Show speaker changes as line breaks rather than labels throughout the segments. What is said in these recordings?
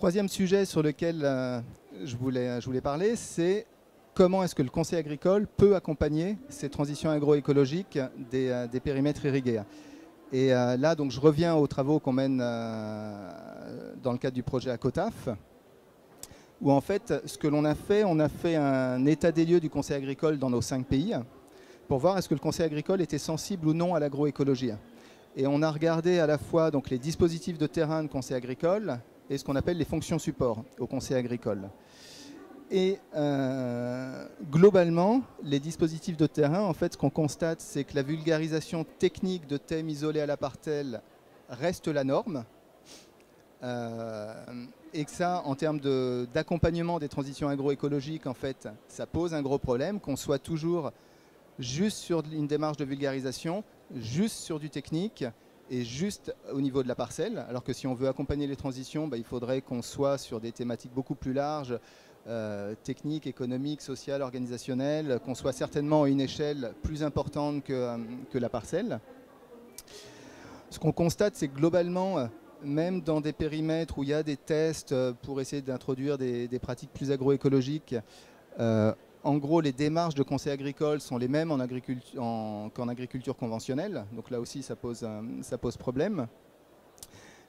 troisième sujet sur lequel je voulais parler, c'est comment est-ce que le conseil agricole peut accompagner ces transitions agroécologiques des périmètres irrigués. Et là, donc, je reviens aux travaux qu'on mène dans le cadre du projet ACOTAF, où en fait, ce que l'on a fait, on a fait un état des lieux du conseil agricole dans nos 5 pays, pour voir est-ce que le conseil agricole était sensible ou non à l'agroécologie. Et on a regardé à la fois donc, les dispositifs de terrain de conseil agricole et ce qu'on appelle les fonctions support au conseil agricole. Et globalement, les dispositifs de terrain, en fait, ce qu'on constate, c'est que la vulgarisation technique de thèmes isolés à la parcelle reste la norme. Et que ça, en termes d'accompagnement des transitions agroécologiques, en fait, ça pose un gros problème, qu'on soit toujours juste sur une démarche de vulgarisation, juste sur du technique et juste au niveau de la parcelle. Alors que si on veut accompagner les transitions, il faudrait qu'on soit sur des thématiques beaucoup plus larges, techniques, économiques, sociales, organisationnelles, qu'on soit certainement à une échelle plus importante que la parcelle. Ce qu'on constate, c'est que globalement, même dans des périmètres où il y a des tests pour essayer d'introduire des pratiques plus agroécologiques, en gros, les démarches de conseil agricole sont les mêmes qu'en agriculture conventionnelle. Donc là aussi, ça pose problème.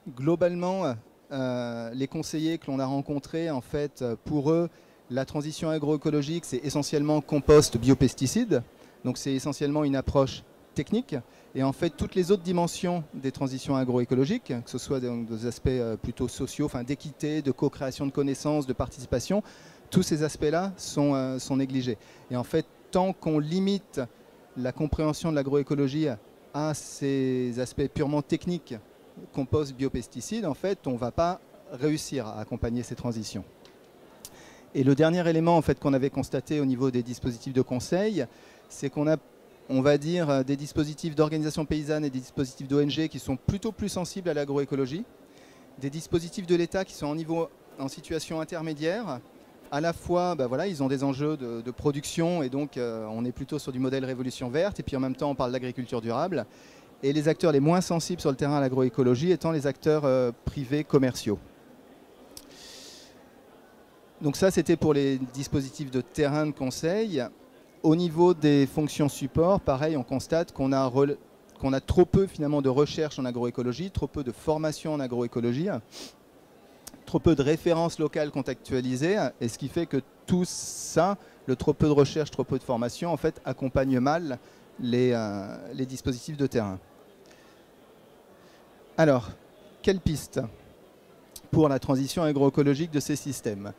Globalement, les conseillers que l'on a rencontrés, en fait, pour eux, la transition agroécologique, c'est essentiellement compost, biopesticides. Donc c'est essentiellement une approche technique. Et en fait, toutes les autres dimensions des transitions agroécologiques, que ce soit des aspects plutôt sociaux, enfin d'équité, de co-création de connaissances, de participation, tous ces aspects-là sont négligés. Et en fait, tant qu'on limite la compréhension de l'agroécologie à ces aspects purement techniques, compost, biopesticides, en fait, on ne va pas réussir à accompagner ces transitions. Et le dernier élément en fait, qu'on avait constaté au niveau des dispositifs de conseil, c'est qu'on a, on va dire, des dispositifs d'organisation paysanne et des dispositifs d'ONG qui sont plutôt plus sensibles à l'agroécologie, des dispositifs de l'État qui sont en situation intermédiaire. À la fois, voilà, ils ont des enjeux de production et donc on est plutôt sur du modèle révolution verte et puis en même temps on parle d'agriculture durable. Et les acteurs les moins sensibles sur le terrain à l'agroécologie étant les acteurs privés commerciaux. Donc ça c'était pour les dispositifs de terrain de conseil. Au niveau des fonctions support, pareil, on constate qu'on a trop peu finalement de recherche en agroécologie, trop peu de formation en agroécologie, trop peu de références locales contextualisées, et ce qui fait que tout ça, le trop peu de recherche, trop peu de formation, en fait, accompagne mal les dispositifs de terrain. Alors, quelle piste pour la transition agroécologique de ces systèmes?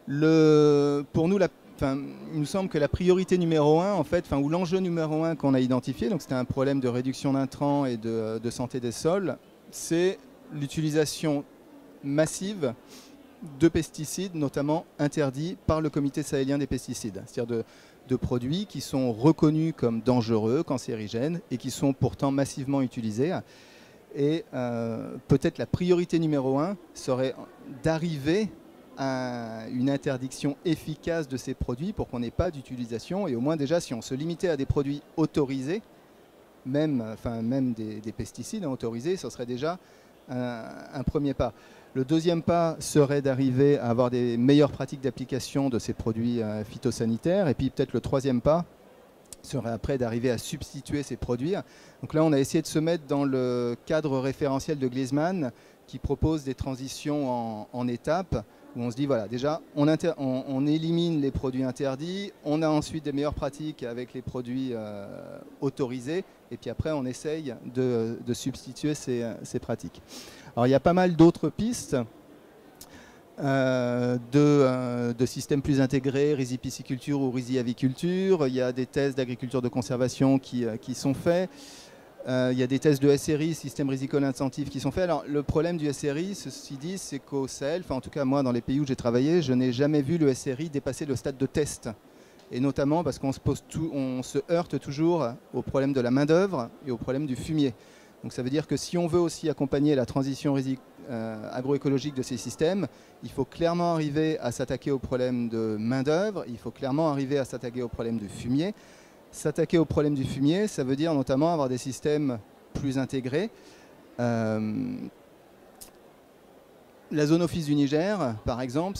Pour nous, il nous semble que la priorité numéro 1, en fait, ou l'enjeu numéro 1 qu'on a identifié, donc c'était un problème de réduction d'intrants et de santé des sols, c'est l'utilisation massive de pesticides, notamment interdits par le comité sahélien des pesticides, c'est-à-dire de produits qui sont reconnus comme dangereux, cancérigènes, et qui sont pourtant massivement utilisés. Et peut-être la priorité numéro 1 serait d'arriver à une interdiction efficace de ces produits pour qu'on n'ait pas d'utilisation, et au moins déjà si on se limitait à des produits autorisés, même des pesticides autorisés, ce serait déjà un premier pas. Le deuxième pas serait d'arriver à avoir des meilleures pratiques d'application de ces produits phytosanitaires. Et puis peut-être le troisième pas serait après d'arriver à substituer ces produits. Donc là, on a essayé de se mettre dans le cadre référentiel de Gliessmann qui propose des transitions en étapes où on se dit, voilà, déjà, on élimine les produits interdits, on a ensuite des meilleures pratiques avec les produits autorisés, et puis après, on essaye de substituer ces pratiques. Alors, il y a pas mal d'autres pistes de systèmes plus intégrés, rizipisciculture ou riziaviculture. Il y a des tests d'agriculture de conservation qui sont faits. Il y a des tests de SRI, système risicole incentive, qui sont faits. Alors, le problème du SRI, ceci dit, c'est qu'au Sahel, en tout cas moi, dans les pays où j'ai travaillé, je n'ai jamais vu le SRI dépasser le stade de test. Et notamment parce qu'on se heurte toujours au problème de la main-d'œuvre et au problème du fumier. Donc ça veut dire que si on veut aussi accompagner la transition agroécologique de ces systèmes, il faut clairement arriver à s'attaquer au problème de main-d'œuvre, il faut clairement arriver à s'attaquer au problème du fumier. S'attaquer au problème du fumier, ça veut dire notamment avoir des systèmes plus intégrés. La zone office du Niger, par exemple,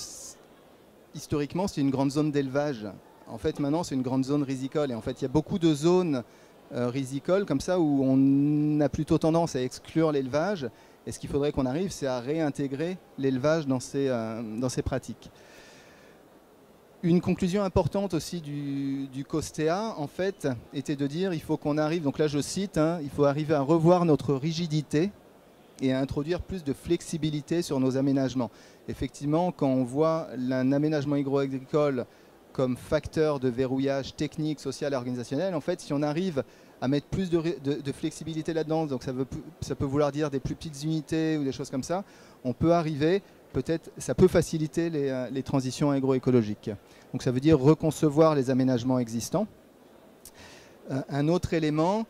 historiquement, c'est une grande zone d'élevage. En fait, maintenant, c'est une grande zone risicole. Et en fait, il y a beaucoup de zones risicoles comme ça où on a plutôt tendance à exclure l'élevage. Et ce qu'il faudrait qu'on arrive, c'est à réintégrer l'élevage dans ces pratiques. Une conclusion importante aussi du COSTEA, en fait, était de dire il faut qu'on arrive, donc là je cite, hein, il faut arriver à revoir notre rigidité et à introduire plus de flexibilité sur nos aménagements. Effectivement, quand on voit un aménagement agroagricole comme facteur de verrouillage technique, social et organisationnel, en fait, si on arrive à mettre plus de flexibilité là-dedans, donc ça peut vouloir dire des plus petites unités ou des choses comme ça, on peut arriver, peut-être, ça peut faciliter les transitions agroécologiques. Donc ça veut dire reconcevoir les aménagements existants. Un autre élément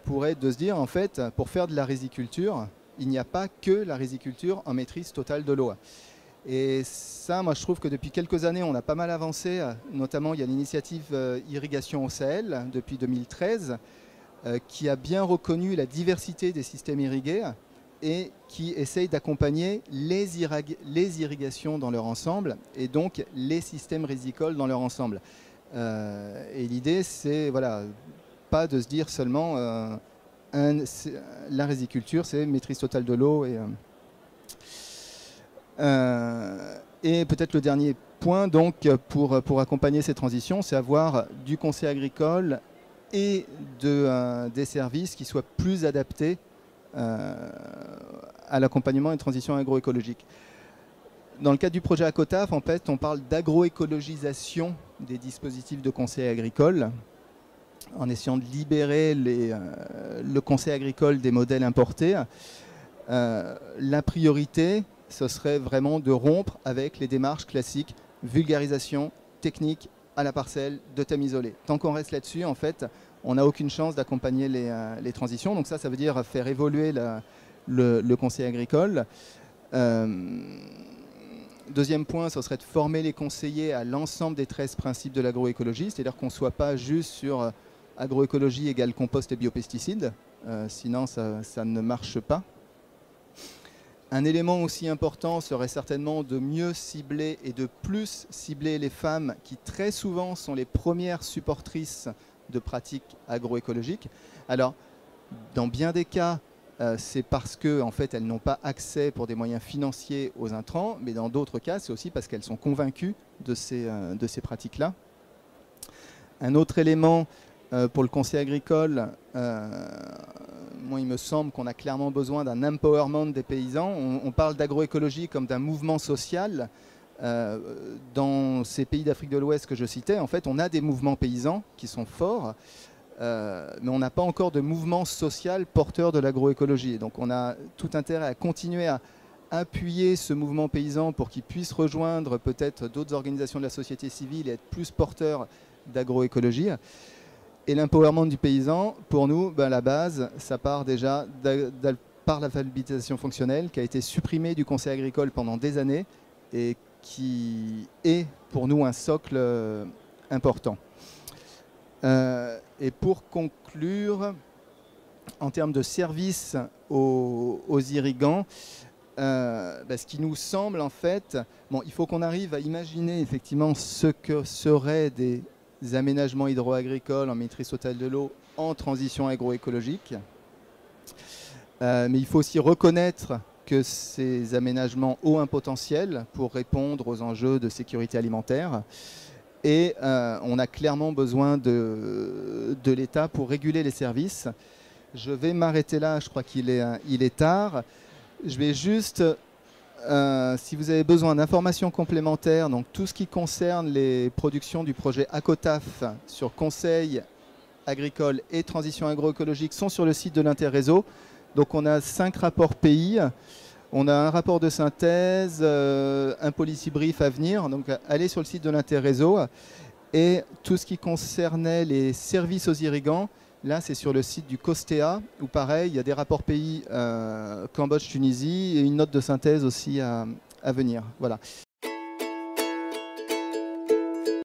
pourrait être de se dire, en fait, pour faire de la riziculture, il n'y a pas que la riziculture en maîtrise totale de l'eau. Et ça, moi, je trouve que depuis quelques années, on a pas mal avancé. Notamment, il y a l'initiative Irrigation au Sahel, depuis 2013, qui a bien reconnu la diversité des systèmes irrigués et qui essaye d'accompagner les irrigations dans leur ensemble et donc les systèmes rizicoles dans leur ensemble. Et l'idée, c'est voilà, pas de se dire seulement la riziculture, c'est maîtrise totale de l'eau et peut-être le dernier point, donc, pour accompagner ces transitions, c'est avoir du conseil agricole et des services qui soient plus adaptés à l'accompagnement et transition agroécologique. Dans le cadre du projet ACOTAF, en fait, on parle d'agroécologisation des dispositifs de conseil agricole, en essayant de libérer le conseil agricole des modèles importés. La priorité, ce serait vraiment de rompre avec les démarches classiques, vulgarisation, technique, à la parcelle, de thèmes isolés. Tant qu'on reste là-dessus, en fait, on n'a aucune chance d'accompagner les transitions. Donc ça veut dire faire évoluer le conseil agricole. Deuxième point, ce serait de former les conseillers à l'ensemble des 13 principes de l'agroécologie, c'est-à-dire qu'on ne soit pas juste sur agroécologie égale compost et biopesticides, sinon ça ne marche pas. Un élément aussi important serait certainement de mieux cibler et de plus cibler les femmes qui très souvent sont les premières supportrices de pratiques agroécologiques. Alors, dans bien des cas, c'est parce qu'elles en fait, elles n'ont pas accès pour des moyens financiers aux intrants, mais dans d'autres cas, c'est aussi parce qu'elles sont convaincues de ces pratiques-là. Un autre élément pour le conseil agricole, moi, il me semble qu'on a clairement besoin d'un empowerment des paysans. On parle d'agroécologie comme d'un mouvement social. Dans ces pays d'Afrique de l'Ouest que je citais, en fait, on a des mouvements paysans qui sont forts, mais on n'a pas encore de mouvement social porteur de l'agroécologie. Donc on a tout intérêt à continuer à appuyer ce mouvement paysan pour qu'il puisse rejoindre peut-être d'autres organisations de la société civile et être plus porteur d'agroécologie. Et l'empowerment du paysan, pour nous, la base, ça part déjà par l'alphabétisation fonctionnelle qui a été supprimée du conseil agricole pendant des années et qui est pour nous un socle important. Et pour conclure, en termes de services aux irrigants, ce qui nous semble en fait, il faut qu'on arrive à imaginer effectivement ce que seraient des aménagements hydro-agricoles en maîtrise totale de l'eau en transition agroécologique. Mais il faut aussi reconnaître que ces aménagements ont un potentiel pour répondre aux enjeux de sécurité alimentaire. Et on a clairement besoin de l'État pour réguler les services. Je vais m'arrêter là, je crois qu'il est tard. Je vais juste, si vous avez besoin d'informations complémentaires, donc tout ce qui concerne les productions du projet ACOTAF sur conseil agricole et transition agroécologique sont sur le site de l'Interréseau. Donc on a 5 rapports pays, on a un rapport de synthèse, un policy brief à venir, donc allez sur le site de l'Interréseau. Et tout ce qui concernait les services aux irrigants, là c'est sur le site du COSTEA, où pareil, il y a des rapports pays Cambodge, Tunisie, et une note de synthèse aussi à venir. Voilà.